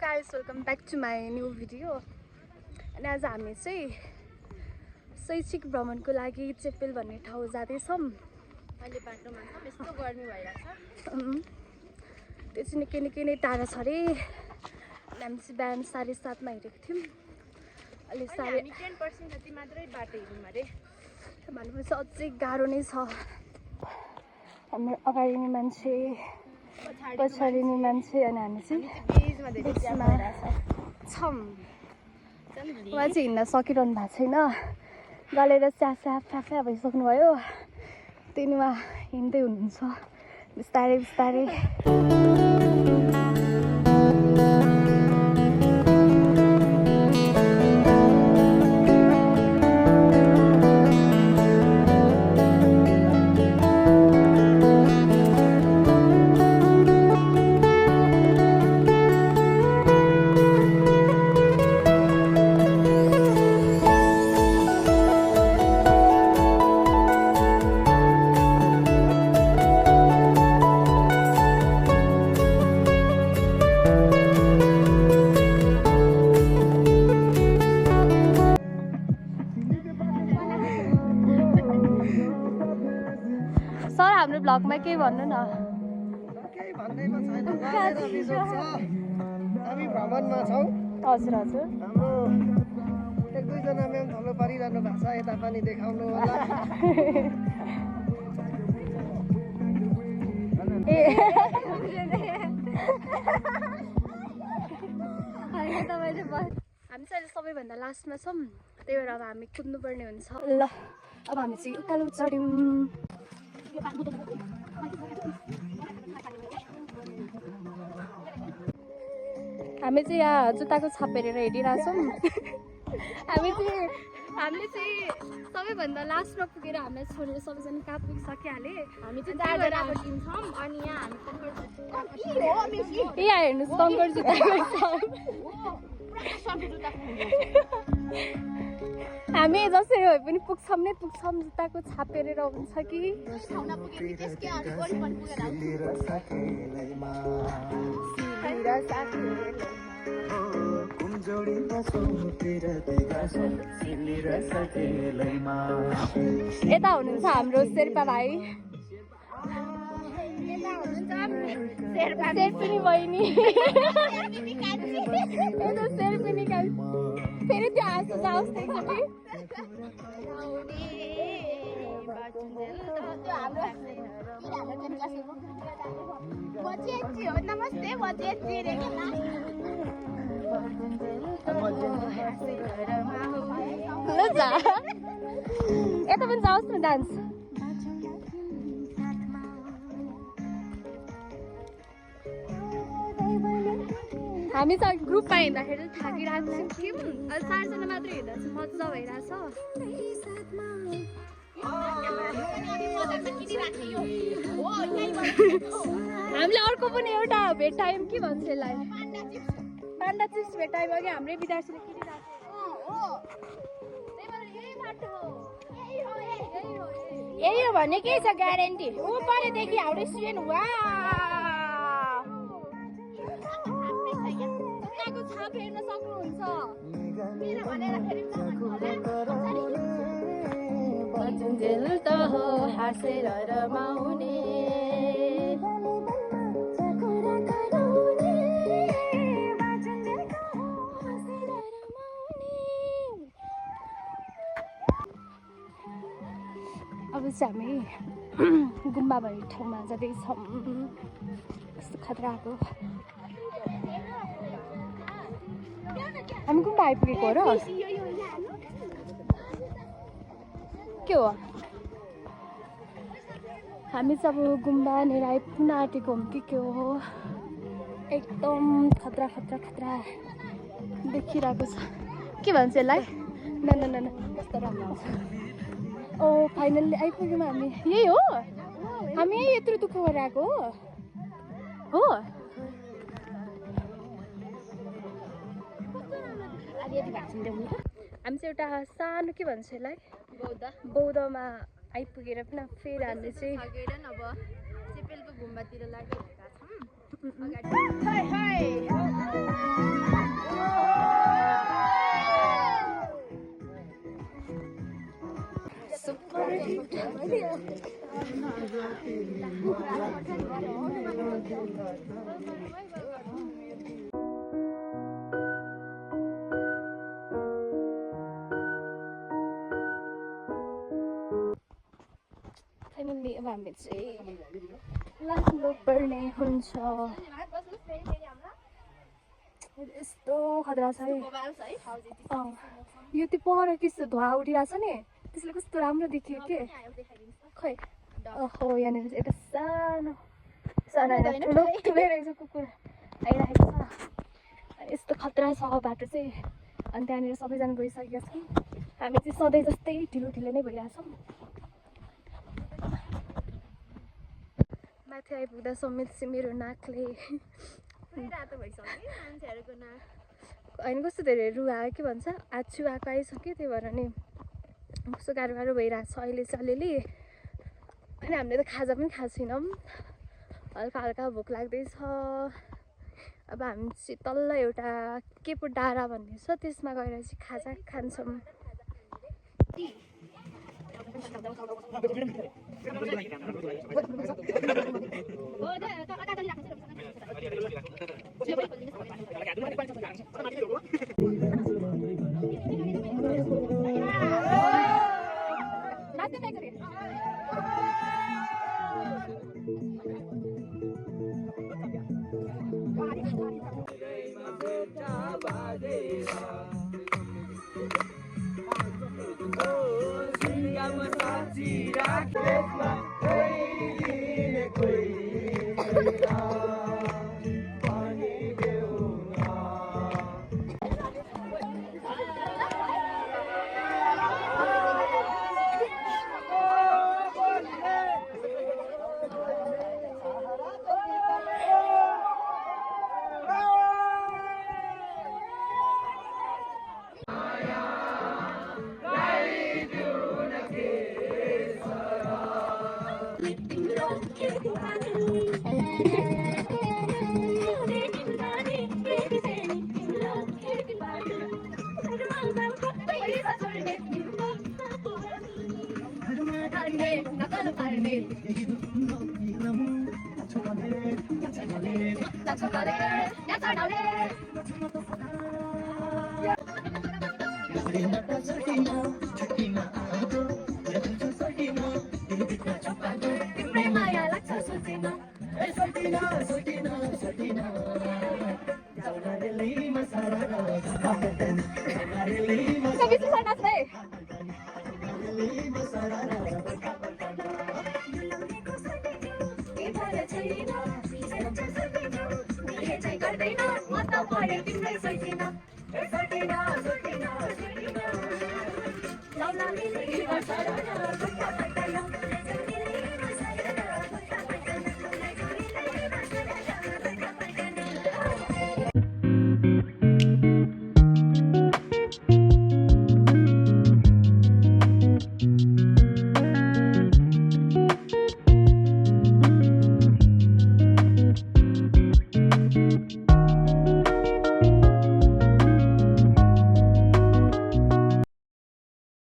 guys, welcome back to my new video. अनि आज हामी चाहिँ शैक्षिक भ्रमणको लागि चेपेल भन्ने ठाउँ जाँदैछौँ। अहिले बाटोमा छ, यस्तो गर्मी भइरहेछ। त्यो चाहिँ निकै नै टाढा छ रे। हामी चाहिँ बिहान 7:30 मा हिँडेको थियौँ। अहिले 10% जति मात्रै बाटो हिँड्यौँ अरे। भनेपछि अझै गाह्रो नै छ। हाम्रो अगाडि नि मान्छे, पछाडि नि मान्छे, अनि हामी चाहिँ बिचमा छौँ। उहाँ चाहिँ हिँड्न सकिरहनु भएको छैन, गलेर स्याफ्या भइसक्नु भयो। त्यही उहाँ हिँड्दै हुनुहुन्छ बिस्तारै बिस्तारै। सर हाम्रो भ्लगमा केही भन्नु न। केही भन्दैमा छैन, गलेर बिजोग छ। हामी भ्रमणमा छौँ। हजुर हजुर। हाम्रो एक दुईजना म्याम थलो परिरहनु भएको छ, यता पनि देखाउनु होला। हामी चाहिँ अहिले सबैभन्दा लास्टमा छौँ, त्यही भएर अब हामी कुद्नुपर्ने हुन्छ। ल अब हामी चाहिँ उकालो चढ्यौँ। हामी चाहिँ यहाँ जुत्ताको छाप हेरेर हिँडिरहेछौँ। हामीले चाहिँ सबैभन्दा लास्टमा पुगेर हामीलाई छोडेर सबैजना कहाँ पुगिसकिहाले। हामी चाहिँ दार्जिलिङको टिम छौँ अनि यहाँ हामी यहाँ हेर्नुहोस् कङ्कर जुत्ताको हामी जसरी भए पनि पुग्छौँ नै पुग्छौँ। जुत्ताको छाप हेरेर हुन्छ कि यता हुनुहुन्छ हाम्रो शेर्पा भाइ, शेर्पिनी बहिनी, यता शेर्पिनी कान्छी। फेरि त्यो हाँसो जाओस् एकचोटि। नमस्ते म चेची रे ल जा यता पनि जाओस् न डान्स। हामी चाहिँ ग्रुपमा हिँड्दाखेरि थाकिरहेको छौँ। अहिले 4 जना मात्रै हिँड्दा चाहिँ मजा भइरहेछ। हामीले अर्को पनि एउटा भेटायौँ कि भन्छ यसलाई, पान्डा चिप्स भेटायौँ। अघि हाम्रै विद्यार्थीले यही हो भने के छ ग्यारेन्टी। ऊ परेदेखि हाउडे स्टुडेन्ट वा छाप हेर्न सक्नुहुन्छ। बचुन्जेल त हो हाँसेर रमाउने। अब चाहिँ हामी गुम्बा भन्ने ठाउँमा जाँदैछौँ। कस्तो खतराको। हामी गुम्बा आइपुगेको हो र के हो? हामी चाहिँ अब गुम्बा लिएर आइपुग्न आँटेको हौँ कि के हो। एकदम खतरा खतरा खतरा देखिरहेको छ। के भन्छ यसलाई? न न न कस्तो राम्रो छ। ओ फाइनल्ली आइपुग्यौँ हामी। यही हो, हामी यही यत्रो दुःख गरेर आएको हो। हामी चाहिँ एउटा सानो के भन्छ यसलाई बौद्धमा आइपुगेर पनि फेरि हामीले चाहिँ अब चेपेलको गुम्बातिर लागिरहेका छौँ। फाइनल्ली अब हामी चाहिँ लाग्नु पर्ने हुन्छ यस्तो खतरा छ है यो त्यो पर कस्तो धुवा उठिरहेको छ नि त्यसले कस्तो राम्रो देखियो के खै ओहो यहाँनिर चाहिँ एउटा सानो सानो ठुलो ठुलै रहेछ कुकुर आइरहेको छ अनि यस्तो खतरा छ बाटो चाहिँ अनि त्यहाँनिर सबैजना गइसकेका छौँ हामी चाहिँ सधैँ जस्तै ढिलो ढिलो नै भइरहेछौँ माथि आइपुग्दा समेत चाहिँ मेरो नाकले होइन कस्तो धेरै रुवायो के भन्छ आछु आएको आइसक्यो त्यही भएर नि कस्तो गाह्रो गाह्रो भइरहेको छ अहिले चाहिँ अलिअलि अनि हामीले त खाजा पनि खाएको छैनौँ हल्का हल्का भोक लाग्दैछ अब हामी चाहिँ तल्लो एउटा के पो डाँडा भन्ने छ त्यसमा गएर चाहिँ खाजा खान्छौँ Really